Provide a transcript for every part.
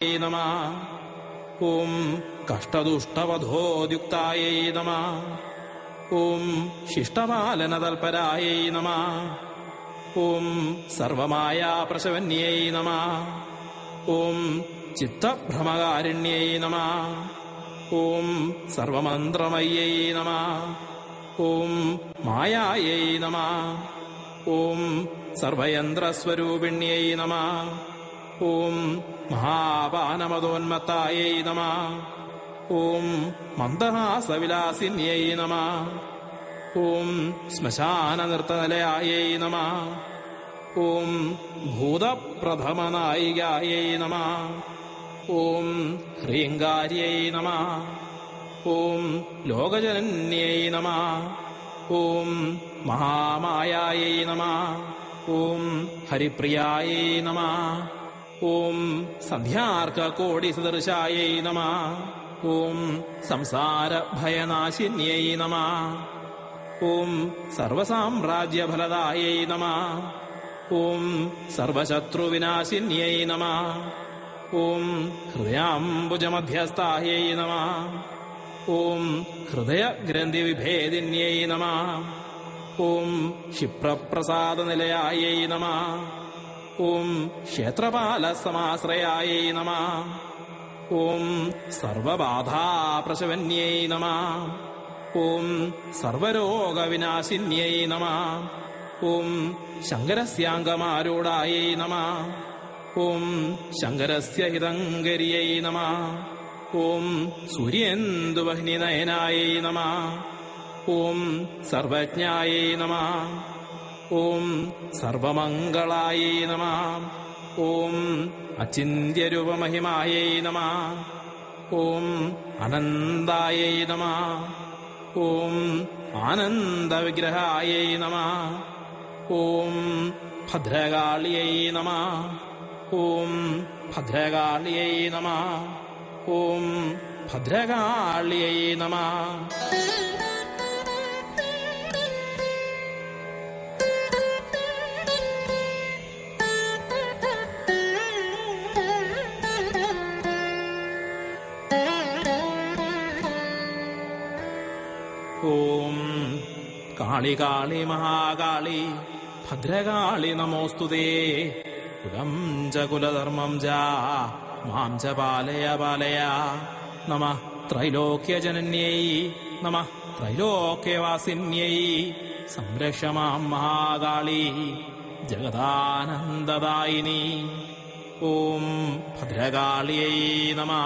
നമഃ. ഓം കഷ്ടദുഷ്ടവധോദ്യുക്തായൈ നമഃ. ഓം ശിഷ്ടപാലനതൽപരായൈ നമഃ. ഓം സർവമായാപ്രശവന്യൈ നമഃ. ഓം ചിത്തഭ്രമകാരിണ്യൈ നമഃ. ഓം സർവമന്ത്രമയ്യൈ നമഃ. ഓം മായായൈ നമഃ. ഓം സർവയന്ത്രസ്വരൂപിണ്യൈ നമഃ. ഓം മഹാപാനമദോന്മത്തായൈ നമഃ. ഓം മന്ദഹാസവിലാസിന്യൈ നമഃ. ഓം ശ്മശാനനൃത്തനിലയായൈ നമഃ. ഓം ഭൂതപ്രഥമനായികായൈ നമഃ. ഓം ഹ്രീങ്കാര്यै നമഃ. ഓം ലോകജനന്यै നമഃ. ഓം മഹാമായാयै നമഃ. ഓം ഹരിപ്രിയാयै നമഃ. ഓം സന്ധ്യാർക്കകോടിസദൃശായൈ നമഃ. ഓം സംസാരഭയനാശിന്यै നമഃ. ഓം സർവസാമ്രാജ്യഫലദായൈ നമഃ. ഓം സർവശത്രുവിനാശിന്यै നമഃ. ഓം ഹൃദയാംബുജമധ്യസ്ഥായൈ നമഃ. ഓം ഹൃദയഗ്രന്ഥിവിഭേദിന്यै നമഃ. ഓം ക്ഷിപ്രപ്രസാദനിലയായൈ നമഃ. ഓം ക്ഷേത്രപാലസമാശ്രയായൈ നമഃ. ഓം സർവബാധാപ്രശവന്യൈ നമഃ. ഓം സർവരോഗവിനാശിന്യൈ നമഃ. ഓം ശങ്കരസ്യാംഗമാരൂഢായൈ നമഃ. ഓം ശങ്കരസ്യ ഹിതങ്കരിयै നമഃ. ഓം സൂര്യേന്ദുവഹ്നിനയനായൈ നമഃ. ഓം സർവജ്ഞായൈ നമഃ. ഓം സർവമംഗളായൈ നമഃ. ഓം അചിന്ത്യരൂപമഹിമായൈ നമഃ. ഓം അനന്തായൈ നമഃ. ഓം ആനന്ദവിഗ്രഹായൈ നമഃ. ഓം ഭദ്രകാളിയൈ നമഃ. ഓം ഭദ്രകാളിയൈ നമഃ. ഓം ഭദ്രകാളിയൈ നമഃ. ഓം കാളി കാളി മഹാകാളി ഭദ്രകാളി നമോസ്തുതേ. കുലം ച കുലധർമ്മം ച മാം ച പാലയ പാലയ. നമഃ ത്രൈലോക്യജനന്യൈ നമഃ ത്രൈലോക്യവാസിന്യൈ. സംരക്ഷ മാം മഹാകാളി ജഗദാനന്ദദായിനി. ഓം ഭദ്രകാളിയൈ നമഃ.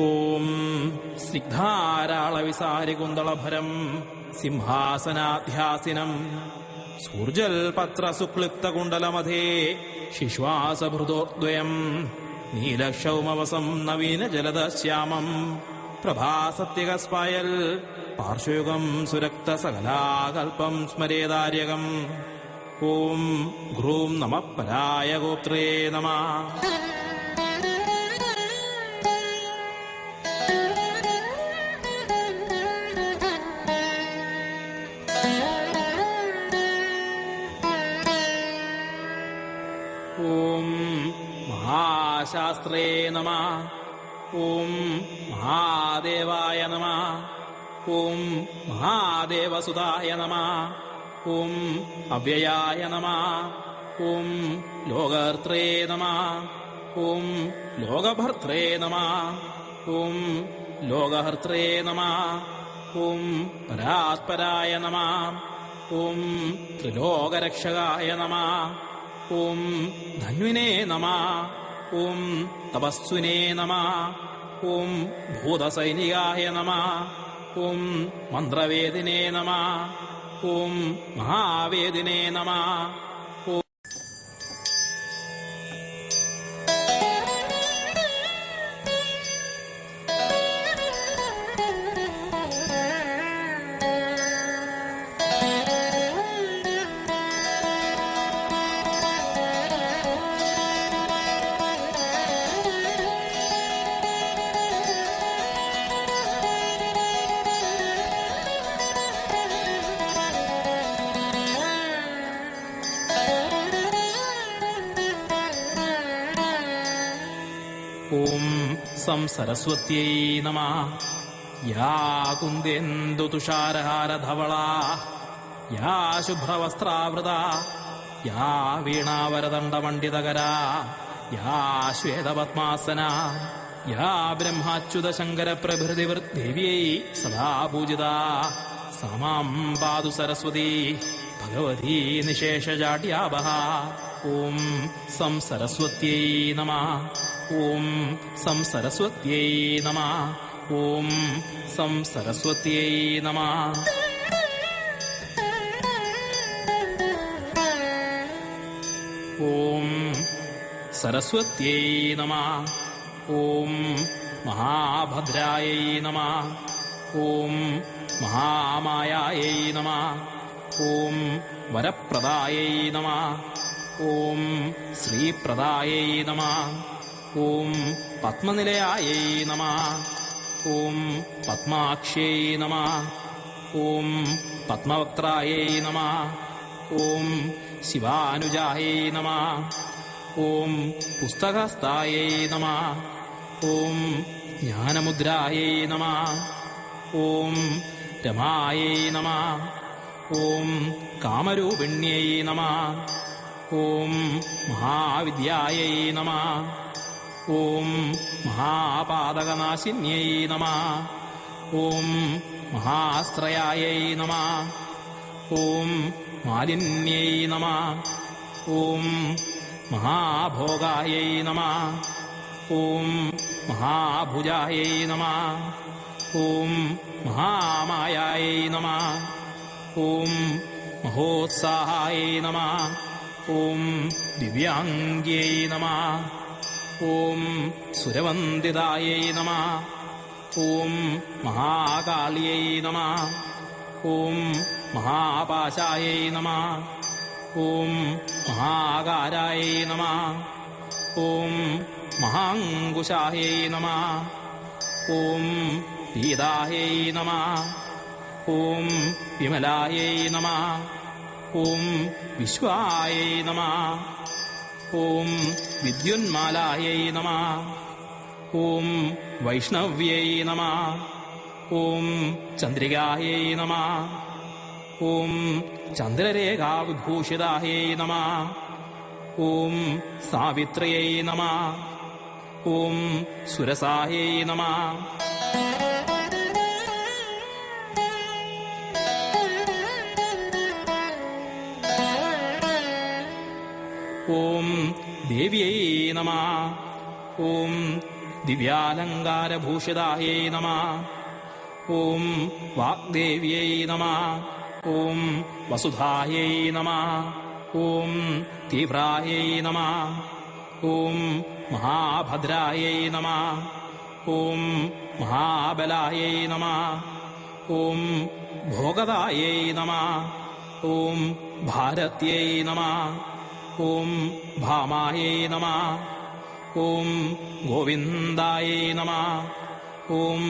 ഓം സ്നിഗ്ധാരാളവിസാരികുന്തളഭരം സിംഹാസനാധ്യാസിനം. സൂർജൽപത്രസുക്ലിപ്തകുണ്ടലമധേ ശിശ്വാസഭൃതോദ്വയം. നീലക്ഷൗമവസം നവീനജലദശ്യാമം പ്രഭാസത്യകസ്പായൽ. പാർശ്വയുഗം സുരക്തസകലാകൽപ്പം സ്മരേതാര്യകം. ഓം ഘ്രൂം നമഃ പരായ ഗോത്രേ നമഃ. ഓം മഹാശാസ്ത്രേ നമഃ. ഓം മഹാദേവായ നമഃ. ഓം മഹാദേവസുതായ നമഃ. ഓം അവ്യയായ നമഃ. ഓം ലോകർത്രേ നമഃ. ഓം ലോകഭർത്രേ നമഃ. ഓം ലോകഹർത്രേ നമഃ. ഓം പരാത്പരായ നമഃ. ഓം ത്രിലോകരക്ഷകായ നമഃ. ഓം ധന്വിനേ നമഃ. ഓം തപസ്വിനേ നമഃ. ഓം ഭൂതസൈനികായ നമഃ. ഓം മന്ത്രവേദിനേ നമഃ. ഓം മഹാവേദിനേ നമഃ. ഓം സം സരസ്വത്यै നമഃ. യാ കുന്ദേന്ദുതുഷാരഹാരധവളാ യാ ശുഭ്രവസ്ത്രാവൃതാ യാ വീണാവരദണ്ഡമണ്ഡിതകരാ യാ ശ്വേതപദ്മാസനാ യാ ബ്രഹ്മാച്യുതശങ്കരപ്രഭൃതിവൃദ്ദേവ്यै സദാ പൂജിതാ സാ മാം പാതു സരസ്വതി ഭഗവതി നിശേഷജാഡ്യാവഹ. ഓം സം സരസ്വത്यै നമഃ. ഓം സം സരസ്വത്यै നമഃ. ഓം സം സരസ്വത്यै നമഃ. ഓം സരസ്വത്यै നമഃ. ഓം മഹാഭദ്രായൈ നമഃ. ഓം മഹാമായായൈ നമഃ. ഓം വരപ്രദായൈ നമഃ. ഓം ശ്രീപ്രദായൈ നമഃ. ഓം പത്മനിലയായൈ നമഃ. ഓം പത്മാക്ഷ്यै നമഃ. ഓം പത്മവക്ത്രായൈ നമഃ. ഓം ശിവാനുജായൈ നമഃ. ഓം പുസ്തകഹസ്തായൈ നമഃ. ഓം ജ്ഞാനമുദ്രായൈ നമഃ. ഓം രമായൈ നമഃ. ഓം കാമരൂപിണ്यै നമഃ. ഓം മഹാവിദ്യായൈ നമഃ. ഓം മഹാപാതകനാശിന്यै നമഃ. ഓം മഹാസ്ത്രയായൈ നമഃ. ഓം മാലിന്यै നമഃ. ഓം മഹാഭോഗായൈ നമഃ. ഓം മഹാഭുജായൈ നമഃ. ഓം മഹാമായായൈ നമഃ. ഓം മഹോത്സാഹായൈ നമഃ. ഓം ദിവ്യാംഗ്यै നമഃ. ഓം സുരവന്ദിതായൈ നമഃ. ഓം മഹാകാള്यै നമഃ. ഓം മഹാപാശായൈ നമഃ. ഓം മഹാകാരായൈ നമഃ. ഓം മഹാങ്കുശായൈ നമഃ. ഓം പീതായൈ നമഃ. ഓം വിമലായൈ നമഃ. ഓം വിശ്വായൈ നമഃ. ഓം വിദ്യുന്മാലായൈ നമഃ. ഓം വൈഷ്ണവ്യൈ നമഃ. ഓം ചന്ദ്രികായൈ നമഃ. ഓം ചന്ദ്രരേഖാവിഭൂഷിതായൈ നമഃ. ഓം സാവിത്ര്യൈ നമഃ. ഓം സുരസായൈ നമഃ. ഓം ദേവ്യൈ നമഃ. ഓം ദിവ്യാലങ്കാരഭൂഷിതായൈ നമഃ. ഓം വാഗ്ദേവ്യൈ നമഃ. ഓം വസുധായൈ നമഃ. ഓം തീവ്രായൈ നമഃ. ഓം മഹാഭദ്രായൈ നമഃ. ഓം മഹാബലായൈ നമഃ. ഓം ഭോഗദായൈ നമഃ. ഓം ഭാരത്यै നമഃ. ഓം ഭാമായൈ നമഃ. ഓം ഗോവിന്ദായൈ നമഃ. ഓം